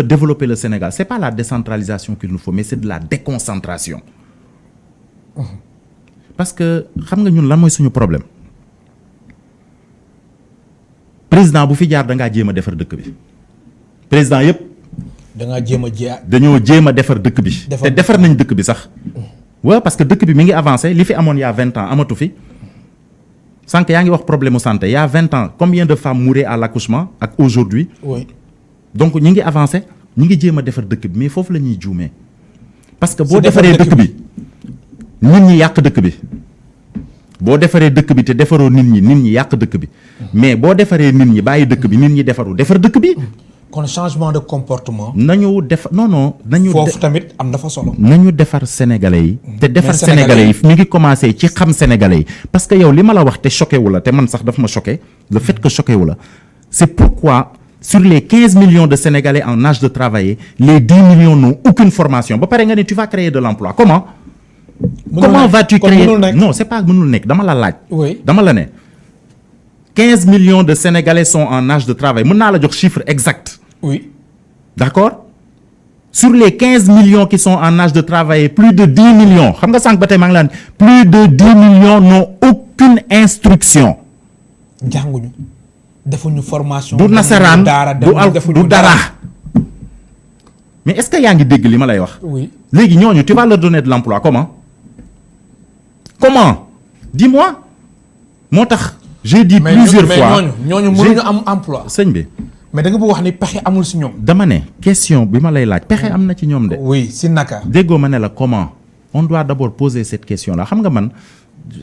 développer le Sénégal c'est pas la décentralisation qu'il nous faut mais c'est de la déconcentration. parce que xam nga ñun lan mooy suñu problème président bu fi jaar da ngaa jéem a defar dëkk bi président yëpp. dañoo jéem a defar dëkk bi. te defar nañ dëkk bi sax. waaw parce que dëkk bi mi ngi avancé li fi amoon y a 20 ans amatu fi sànq yaa ngi wax problème mu santé y a 20 ans combien de femmes mouraient à l'accouchement ak aujourd'hui. oui donc ñi ngi avancé ñi ngi jéem a defar dëkk bi mais foofu la ñuy juumee. parce que boo defaree dëkk bi nit ñi yàq dëkk bi. boo defaree dëkk bi te defaroo nit ñi yàq dëkk bi mais boo defaree nit ñi bàyyi dëkk bi nit ñi defar dëkk bi. kon changement de comportement. nañu def non nañu. foofu tamit am dafa solo. nañu defar sénégalais yi. te defar sénégalais yi mi ngi commencé ci xam sénégalais yi. parce que yow li ma la wax te choqué wu la te man sax daf ma choqué le fait que choqué wu la c'est pourquoi sur les 15 millions de sénégalais en âge de travailler les 10 millions n'ont aucune formation ba pare nga ne tu vas créer de l'emploi comment. comment vas-tu créer non c'est pas mënul nekk dama la laaj. oui dama la ne 15 millions de sénégalais sont en âge de travail mën naa la jox chiffre exact. oui. D'accord? Sur les 15 millions qui sont en âge de travailler, plus de 10 millions, xam nga sànq ba tey maa ngi laan plus de 10 millions n'ont aucune instruction. jànguñu defuñu formation. du nasaraan du dara. mais est-ce que yaa ngi dégg li ma lay wax. oui léegi ñooñu tu vas leur donner de l'emploi comment? comment? dis-moi. moo tax j'ai dit plusieurs fois mais ñooñu mënuñu am emploi. sëñ bi. mais da nga bëgg wax ni pexe amul si ñoom. dama ne question bi ma lay laaj pexe am na ci ñoom de. oui si naka. déggoo ma ne la comment on doit d'abord poser cette question là xam nga man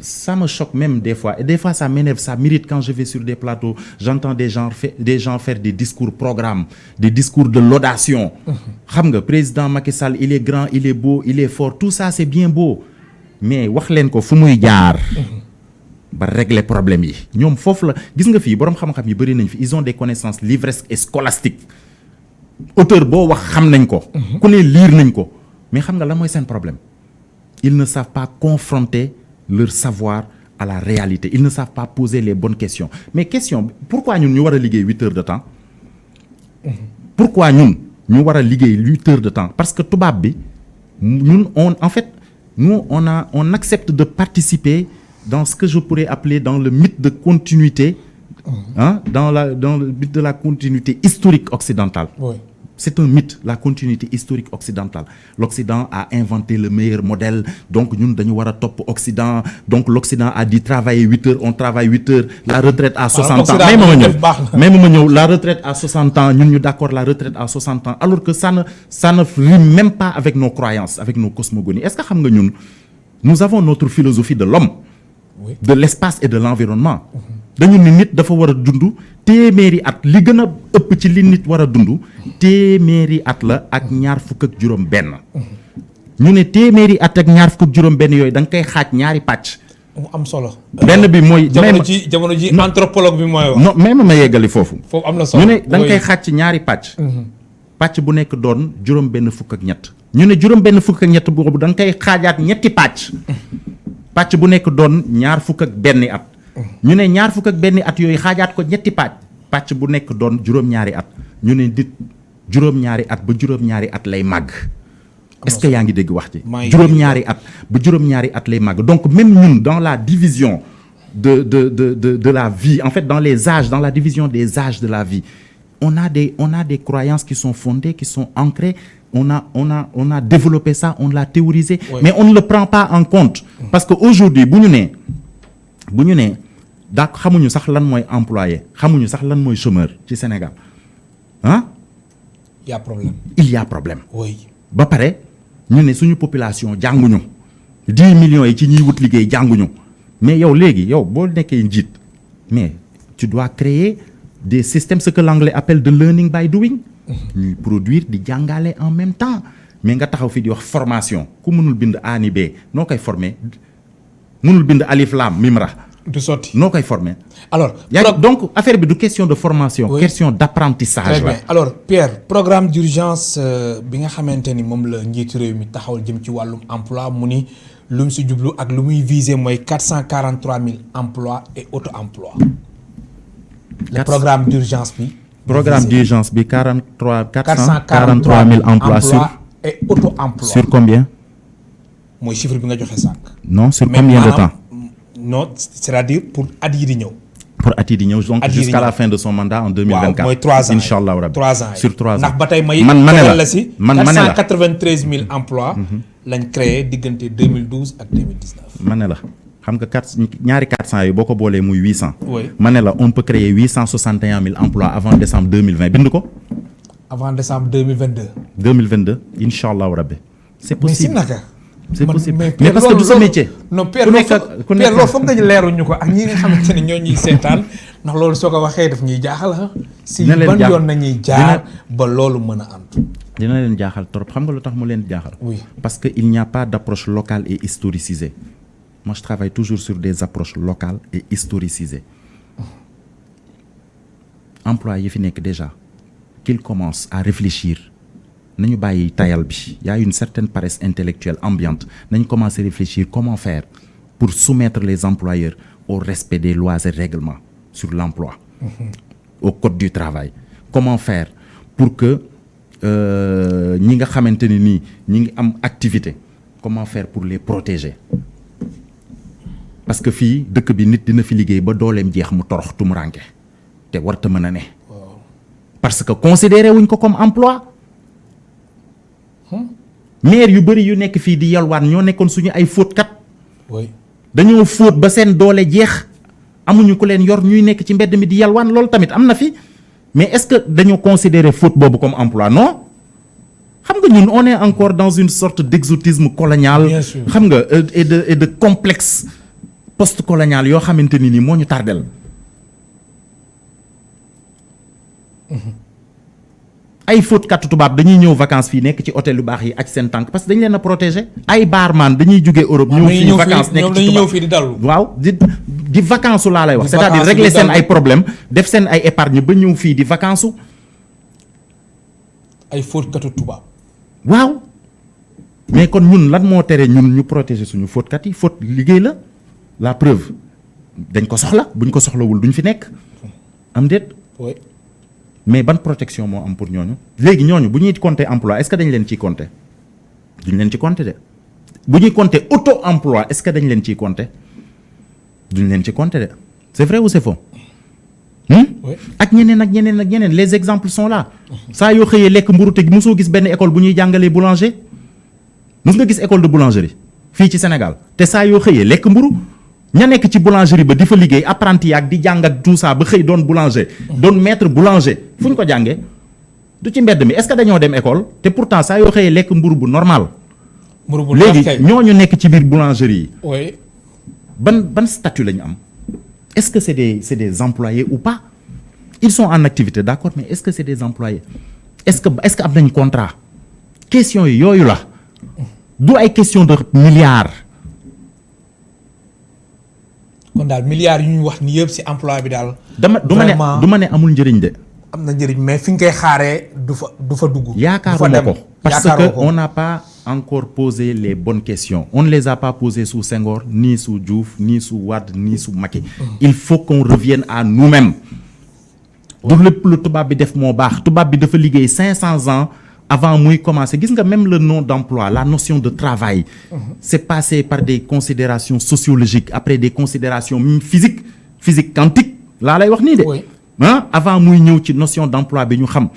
ça me choque même des fois et des fois ça m'énerve ça m'irrite quand je vais sur des plateaux j'entends des gens faire des discours programmes des discours de laudation. xam nga président Macky Sall il est grand il est beau il est fort tout ça c'est bien beau mais wax leen ko fu muy jaar. ba régler problème yi ñoom foofu la gis nga fii boroom xam-xam yi bari nañ fi ils ont des connaissances livresques et scolastiques auteur boo wax xam nañ ko. ku ne lire nañ ko mais xam nga lan mooy seen problème ils ne savent pas confronter leur savoir à la réalité ils ne savent pas poser les bonnes questions mais question pourquoi ñun ñu war a liggéey 8 heures de temps. pourquoi ñun ñu war a liggéey 8 heures de temps parce que tubaab bi ñun en fait nous on accepte de participer. dans ce que je pourrais appeler dans le mythe de continuité, dans le mythe de la continuité historique occidentale. Oui. C'est un mythe, la continuité historique occidentale. L'Occident a inventé le meilleur modèle, donc nous devons top Occident. Donc l'Occident a dit travailler 8 heures, on travaille 8 heures, la retraite à 60 ans. Même la retraite à 60 ans, nous sommes d'accord la retraite à 60 ans, alors que ça ne rime même pas avec nos croyances, avec nos cosmogonies. Est-ce que nous avons notre philosophie de l'homme? Oui. De l'espace et de l'environnement. dañu ni nit dafa war a dund téeméeri at li gën a ëpp ci li nit war a dund téeméeri at la ak ñaar fukk ak juróom benn. ñu ne téeméeri at ak ñaar fukk ak juróom benn yooyu da nga koy xaaj ñaari pàcc. mu am solo. benn bi mooy. jamono ji anthropologue bi mooy wax. non même ma yeggali foofu. foofu am na solo ñu ne da nga koy xaaj ci ñaari pàcc. pàcc bu nekk doon juróom benn fukk ak ñett. ñu ne juróom benn fukk ak ñett boobu da nga koy xaajaat ñetti pàcc. pàcc bu nekk doon ñaar fukk ak benn at. ñu ne ñaar fukk ak benn at yooyu xaajaat ko ñetti pàcc bu nekk doon juróom-ñaari at ñu ne nit juróom-ñaari at ba juróom-ñaari at lay màgg. est-ce que yaa ngi dégg wax ci juróom-ñaari at ba juróom-ñaari at lay màgg donc même ñun dans la division de la vie en fait dans les âges dans la division des âges de la vie on a des croyances qui sont fondées qui sont ancrées. On a développé ça, on l'a théorisé, oui. Mais on ne le prend pas en compte. Parce qu'aujourd'hui, bu ñu nee daa xamuñu sax lan mooy employé xamuñu sax lan mooy chômeur ci Sénégal ah. Il y a problème. Il y a problème. Oui. ba pare ñu ne suñu population jànguñu 10 millions yi ci ñiy wut liggéey jànguñu mais yow léegi yow boo nekkee njiit mais tu dois créer des systèmes ce que l'anglais appelle de learning by doing. ñuy produire di jàngale en même temps mais nga taxaw fii di wax formation ku mënul bind A ni B noo koy former mënul bind alif lam mim ra du sotti noo koy former. alors donc affaire bi du question de formation. Oui. Question d'apprentissage. Très bien. Alors Pierre programme d'urgence bi nga xamante ni moom la njiitu réew mi taxawal jëm ci wàllum emploi mu ni lu mu si jublu ak lu muy viser mooy 443 000 emplois et auto-emploi. le programme d'urgence bi. Programme d'urgence bi 443 000 emplois sur et auto-emploi. Sur combien? mooy chiffre bi nga joxe sànq. Non, sur combien de temps? Non, c'est-à-dire pour at yi di ñëw. Pour at yi di ñëw donc jusqu'à la fin de son mandat en 2024. waaw mooy 3 ans incha allah rabbi 3 ans sur 3 ans. ndax ba tey may man ma ne la la si 493 000 emplois. lañ créé diggante 2012 ak 2019. ma ne la. xam nga ñaari 400 yi boo ko boolee muy 800. oui ma ne la on peut créer 861 000 emplois avant décembre 2020 bind ko. avant décembre 2022. 2022 incha allahu rabbi. c'est possible mais si naka. c'est possible mais Pierre, parce que du sa métier. non Pierre ku loolu nekk Pierre loolu foog nga leeruñu ko ak ñi nga xamante ne ñoo ñuy seetaan ndax loolu soo ko waxee daf ñuy jaaxal ah. si dina leen ban jaaxal. yoon nañuy jaar ba loolu mën a am. dina leen jaaxal trop xam nga lu tax mu leen jaaxal. Oui. Parce que il n'y a pas d'approche locale et historicisée. Moi je travaille toujours sur des approches locales et historicisées. Employé yi fi nekk déjà qu'ils commencent à réfléchir nañu bàyyi tayal bi y a une certaine paresse intellectuelle ambiante nañu commencer à réfléchir comment faire pour soumettre les employeurs au respect des lois et règlements sur l'emploi, au code du travail. Comment faire pour que ñi nga xamante ni nii ñi ngi am activité comment faire pour les protéger parce que fii dëkk bi nit dina fi liggéey ba dooleem jeex mu torox tumuranke te warta mën a ne parce que considéré wuñ ko comme emploi. maire yu bëri yu nekk fii di yalwaan ñoo nekkoon suñu ay fóotkat. oui dañoo fóot ba seen doole jeex amuñu ku leen yor ñuy nekk ci mbedd mi di yalwaan loolu tamit am na fi mais est-ce que dañoo considérer fóot boobu comme emploi non. xam nga ñun on est encore dans une sorte d'exotisme colonial. Bien sûr. xam nga et de complexe post-colonial yoo xamante ni nii moo ñu tardel. ay fóotkatu tubaab dañuy ñëw vacances fii nekk ci hôtel yu baax yi ak seen tànk parce que dañu leen a protéger. ay barman dañuy jógee Europe. ñëw fii vacances nekk ci ñëw fii di dallu. waaw di vacances su laa lay wax. Di c'est-à-dire vacances régler di seen dallu. ay problème def seen ay épargne ba ñëw fii di vacances su. ay fóotkatu tubaab. waaw mais kon ñun lan moo tere ñun ñu protéger suñu fóotkat yi fóot liggéey la preuve dañ ko soxla buñ ko soxlawul duñ fi nekk am déet. oui mais ban protection moo am pour ñooñu léegi ñooñu bu ñuy compter emploi est-ce que dañ leen ciy compter duñ leen ci compter de bu ñuy compter auto emploi est-ce que dañ leen ciy compter duñ leen ci compter de c'est vrai ou c'est faux. oui ak ñeneen ak ñeneen ak ñeneen les exemples sont là saa yoo xëyee lekk mburu te mosoo gis benn école bu ñuy jàngalee boulanger mos nga gis école de boulangerie fii ci Sénégal te saa yoo xëyee lekk mburu ña nekk ci boulangerie ba di fa liggéey apprenti ak di jàng ak tout ça ba xëy doon boulanger doon maître boulanger fu ñu ko jàngee du ci mbedd mi est-ce que dañoo dem école te pourtant saa yoo xëyee lekk mburu bu normal mburu bu léegi kay. ñooñu nekk ci biir boulangerie yi oui ban statut la ñu am est-ce que c'est des employés ou pas ils sont en activité d'accord mais est-ce que c'est des employés est-ce que am nañ contrat question yi yooyu la du ay question de milliards. kon daal milliards yu ñu wax ni yëpp ci emploi bi daal. du ma ne amul njëriñ de. am na njëriñ mais fi nga koy xaaree du fa dugg. yaakaaruma ko parce que on n'a pas encore posé les bonnes questions on ne les a pas posées sous Senghor ni sous Diouf ni sous Wade ni sous Macky. il faut qu'on revienne à nous-mêmes. du lépp lu tubaab bi def moo baax tubaab bi dafa liggéey 500 ans avant muy commencer gis nga même le nom d'emploi la notion de travail. c'est passé par des considérations sociologiques après des considérations même physique quantique laa lay wax nii de. Oui. avant muy ñëw ci notion d'emploi bi ñu xam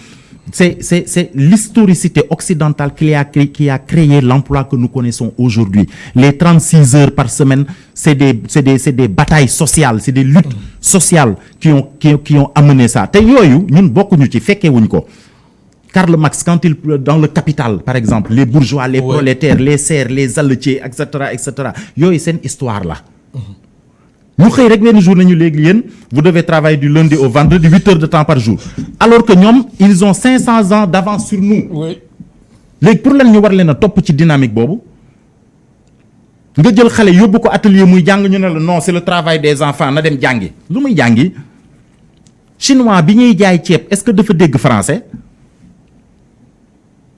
c'est l'historicité occidentale qui a créé l'emploi que nous connaissons aujourd'hui les 36 heures par semaine c'est des batailles sociales c'est des luttes sociales qui ont amené ça te yooyu ñun bokkuñu ci fekkee wuñ ko Karl Marx quand il dans le Capital par exemple les bourgeois les prolétaires les serfs les alletiers etc yooyu seen histoire la ñu xëy rek benn jour nañu léegi yéen vous devez travailler du lundi au vendredi 8 heures de temps par jour alors que ñoom ils ont 500 ans d'avance sur nous. oui léegi pour lan ñu war leen a topp ci dynamique boobu nga jël xale yóbbu ko atelier muy jàng ñu ne la non c'est le travail des enfants na dem jàngi lu muy jàngi chinois bi ñuy jaay ceeb est-ce que dafa dégg français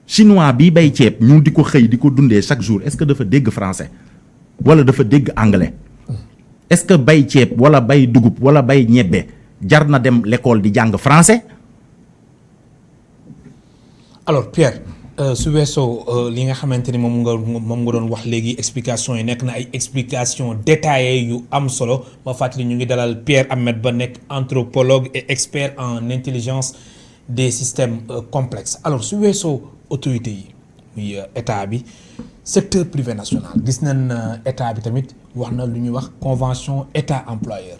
chinois bi bay ceeb ñu di ko xëy di ko dundee chaque jour est-ce que dafa dégg français wala dafa dégg anglais. est-ce que bay ceeb wala bay dugub wala bay ñebbe jar na dem l'école di jàng français. alors Pierre su weesoo li nga xamante ni moom nga doon wax léegi explication yi nekk na ay explication détaillées yu am solo ma fàttali ñu ngi dalal Pierre Ahmed Ba nekk anthropologue et expert en intelligence des systèmes complexes alors su weesoo autorité yi muy état bi secteur privé national gis nañ état bi tamit wax na lu ñuy wax convention état employeur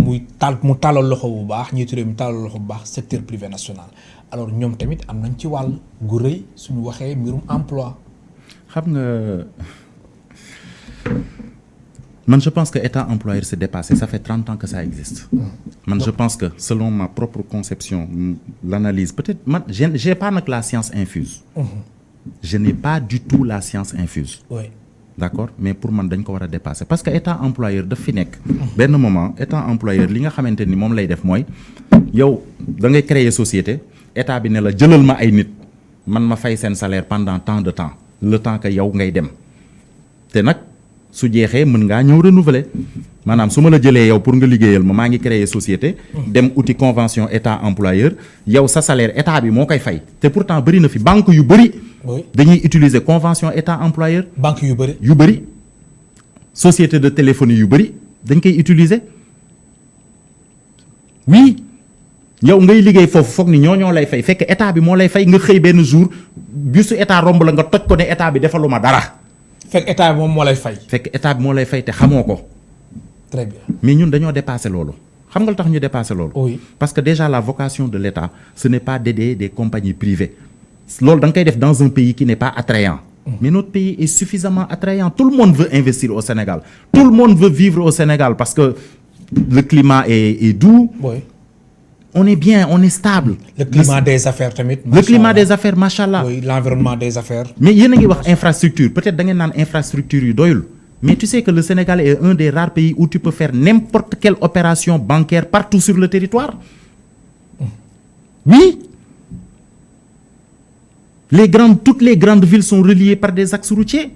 mu tàllal loxo bu baax ñi turé mu tàllal loxo bu baax secteur privé national alors ñoom tamit am nañ ci wàll gu rëy suñu waxee mbirum emploi. xam nga man je pense que état employeur c'est dépassé, ça fait 30 ans que ça existe. Man je pense que selon ma propre conception, l'analyse, peut-être man j'ai pas nag la science infuse. Je n'ai pas du tout la science infuse. Oui. D'accord, mais pour man dañ ko war a dépasser parce que état employeur daf fi nekk. benn moment état employeur li nga xamante ni moom lay def mooy yow da ngay créer société état bi ne la jëlal ma ay nit man ma fay seen salaire pendant tant de temps le temps que yow ngay dem te nag su jeexee mën ngaa ñëw renouveler maanaam su ma la jëlee yow pour nga liggéeyal ma maa ngi créer société. dem uti convention état employeur yow sa salaire état bi moo koy fay te pourtant bëri na fi banque yu bëri. Oui. dañuy utiliser convention état employeur. banque yu bëri. yu bëri société de téléphonie yu bëri dañ koy utiliser oui yow ngay liggéey foofu foog ni ñoo lay fay fekk état bi moo lay fay nga xëy benn jour bisu état romb la nga toj ko ne état bi defaluma dara. fekk état bi moom moo lay fay. fekk état bi moo lay fay te xamoo ko. très bien. mais ñun dañoo dépasser loolu xam nga lu tax ñu dépasser loolu. Oui. parce que déjà la vocation de l'état ce n'est pas d'aider des compagnies privées loolu da nga koy def dans un pays qui n'est pas attrayant. Mais notre pays est suffisamment attrayant. Tout le monde veut investir au Sénégal. Tout le monde veut vivre au Sénégal parce que le climat est doux. Oui. On est bien, on est stable. Le climat des affaires tamit. Le climat des affaires, machallah. Oui, l'environnement des affaires. Mais yéen a ngi wax infrastructure peut-être da ngeen naan infrastructure yu doyul. Mais tu sais que le Sénégal est un des rares pays où tu peux faire n'importe quelle opération bancaire partout sur le territoire. Oui. Toutes les grandes villes sont reliées par des axes routiers.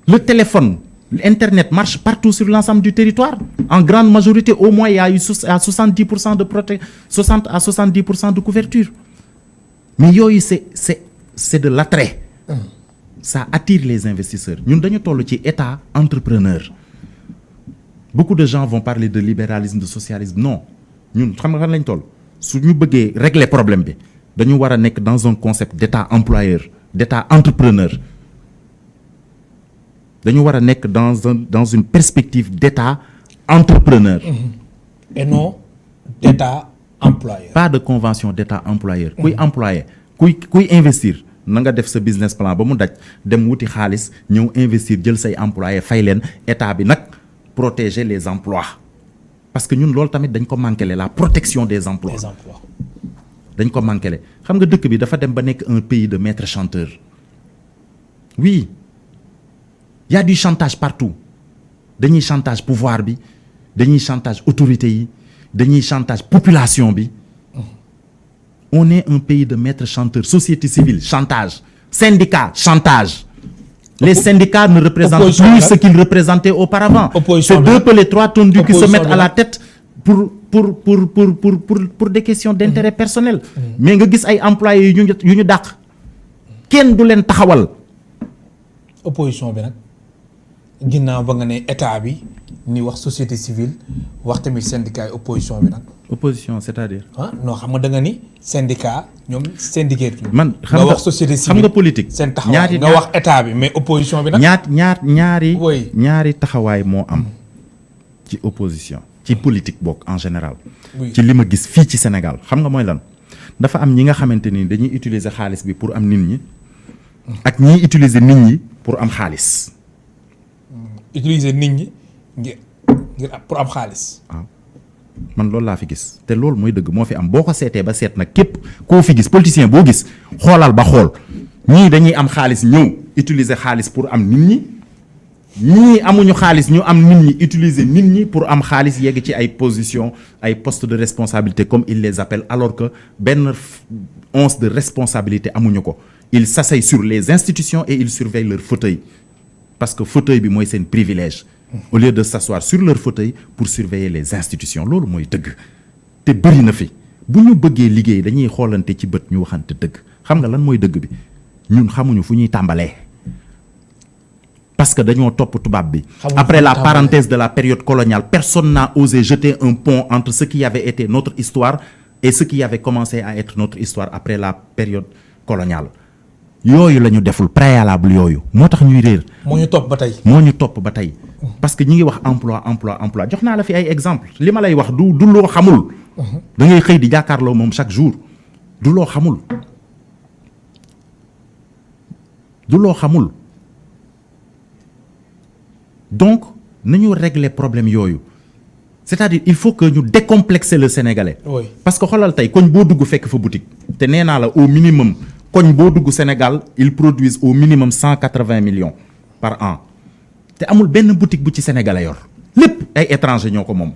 Le téléphone, l'Internet marche partout sur l'ensemble du territoire. En grande majorité, au moins, il y a eu à 70% de 60 à 70% de couverture. Mais yoy, c'est de l'attrait. Ça attire les investisseurs. Nous avons un état entrepreneur. Beaucoup de gens vont parler de libéralisme, de socialisme. Non. Nous savons si nous voulons régler le problème, nous devons être dans un concept d'état employeur, d'état entrepreneur. Nous devons être dans une perspective d'état entrepreneur. Et non d'état employeur. Pas de convention d'état employeur. Qui employé, qui investir. Nanga def sa business plan ba mu daj dem wuti xaalis ñëw investir jël say employé fay leen état bi nag protéger les emplois parce que ñun loolu tamit dañ ko manqué la protection des emplois. Les emplois. dañ ko manqué xam nga dëkk bi dafa dem ba nekk un pays de maîtres chanteurs. Oui, il y a du chantage partout dañuy chantage pouvoir bi dañuy chantage autorité yi dañuy chantage population bi. On est un pays de maîtres chanteurs. Société civile, chantage. Syndicats, chantage. Les syndicats ne représentent plus ce qu'ils représentaient auparavant. C'est deux peu les trois tondus qui se mettent à la tête pour des questions d'intérêt personnel. Mais nga gis ay employés yu ñu dàq kenn du leen taxawal. Opposition bi nag ginnaaw ba nga ne état bi ni wax société civile wax tamit syndicat opposition bi nag. Opposition c'est-à-dire. ah non xam nga da nga ni syndicat ñoom syndiqué. man xam nga wax société civile xam nga politique. seen taxawaay nga wax état bi mais opposition bi nag. ñaari taxawaay moo am ci opposition. ci politique bokk en général. Oui. ci li ma gis fii ci Sénégal xam nga mooy lan dafa am ñi nga xamante ni dañuy utiliser xaalis bi pour am nit ñi. ak ñiy utiliser nit ñi pour am xaalis. utiliser nit ñi ngir pour am xaalis. waaw man loolu laa fi gis te loolu mooy dëgg moo fi am boo ko seetee ba seet nag képp koo fi gis politicien boo gis xoolal ba xool ñii dañuy am xaalis ñëw utiliser xaalis pour am nit ñi ñii amuñu xaalis ñu am nit ñi utiliser nit ñi pour am xaalis yegg ci ay position ay postes de responsabilité comme ils les appellent alors que benn once de responsabilité amuñu ko ils s'asseyent sur les institutions et ils surveillent leur fauteuil parce que fauteuil bi mooy seen privilège au lieu de s'asseoir sur leur fauteuil pour surveiller les institutions loolu mooy dëgg te bëri na fi bu ñu bëggee liggéey dañuy xoolante ci bët ñu waxante dëgg xam nga lan mooy dëgg bi ñun xamuñu fu ñuy tàmbalee parce que dañoo topp tubaab bi après la parenthèse de la période coloniale personne n'a osé jeter un pont entre ce qui avait été notre histoire et ce qui avait commencé à être notre histoire après la période coloniale yooyu la ñu deful préalable yooyu moo tax ñuy réer. moo ñu topp ba tey. parce que ñi ngi wax emploi jox naa la fi ay exemple li ma lay wax du loo xamul. da ngay xëy di jàkkaarloo moom chaque jour du loo xamul. donc nañu régler problème yooyu c'est-à-dire il faut que ñu décomplexer le Sénégalais. Oui. parce que xoolal tey koñ boo dugg fekk fa boutique te nee naa la au minimum koñ boo dugg Sénégal ils produisent au minimum 180 millions par an te amul benn boutique bu ci Sénégalais yor lépp ay étrangers ñoo ko moom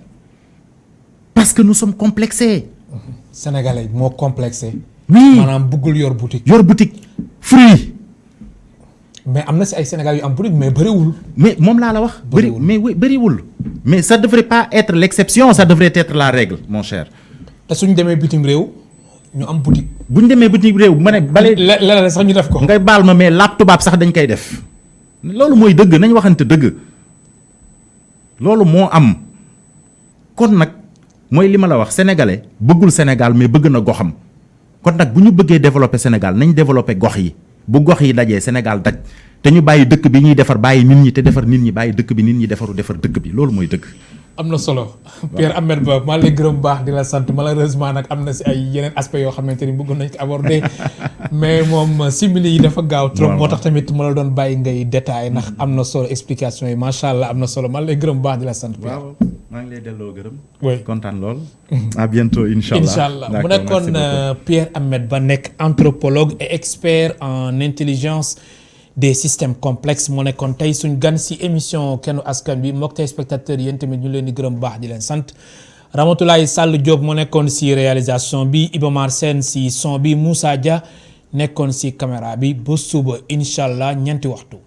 parce que nous sommes complexés. Sénégalais moo complexé. oui maanaam bëggul yor boutique. yor boutique fruit. mais am na si ay Sénégal yu am boutique mais bëriwul. mais moom laa la wax. bëriwul mais oui bëriwul. mais ça devrait pas être l'exception ça devrait être la règle mon cher. te suñ demee bitim réew ñu am boutique. bu ñu demee bitim réew ma ne bale. la sax ñu def ko. ngay baal ma mais laab tubaab sax dañ koy def. loolu mooy dëgg nañ waxante dëgg. loolu moo am. kon nag mooy li ma la wax sénégalais bëggul Sénégal mais bëgg na goxam. kon nag bu ñu bëggee développer Sénégal nañ développer gox yi. bu gox yi dajee Sénégal daj te ñu bàyyi dëkk bi ñuy defar bàyyi nit ñi te defar nit ñi bàyyi dëkk bi nit ñi defar dëkk bi loolu mooy dëgg. am na solo Pierre Ahmed Ba maa lay gërëm baax di la sant malheureusement nag am na si ay yeneen aspects yoo xamante ni bëggoon nañ ko aborder mais moom simili yi dafa gaaw trop moo tax tamit ma la doon bàyyi ngay détail ndax am na solo explication yi macha allah am na solo maa lay gërëm baax di la sant. waaw maa ngi lay delloo gërëm. oui kontaan lool. à bientôt incha allah mu nekkoon Pierre Ahmed Ba nekk anthropologue et expert en intelligence des systèmes complexes moo nekkoon tey suñ gan si émission Kennu Askan Wi mbokk tey spectateurs yéen tamit ñu leen di gërëm baax di leen sant Ramatoulaye Sall Diop moo nekkoon si réalisation bi Iba Mar Sène si son bi Moussa Dia nekkoon si caméra bi ba suba incha allah ñeenti waxtu.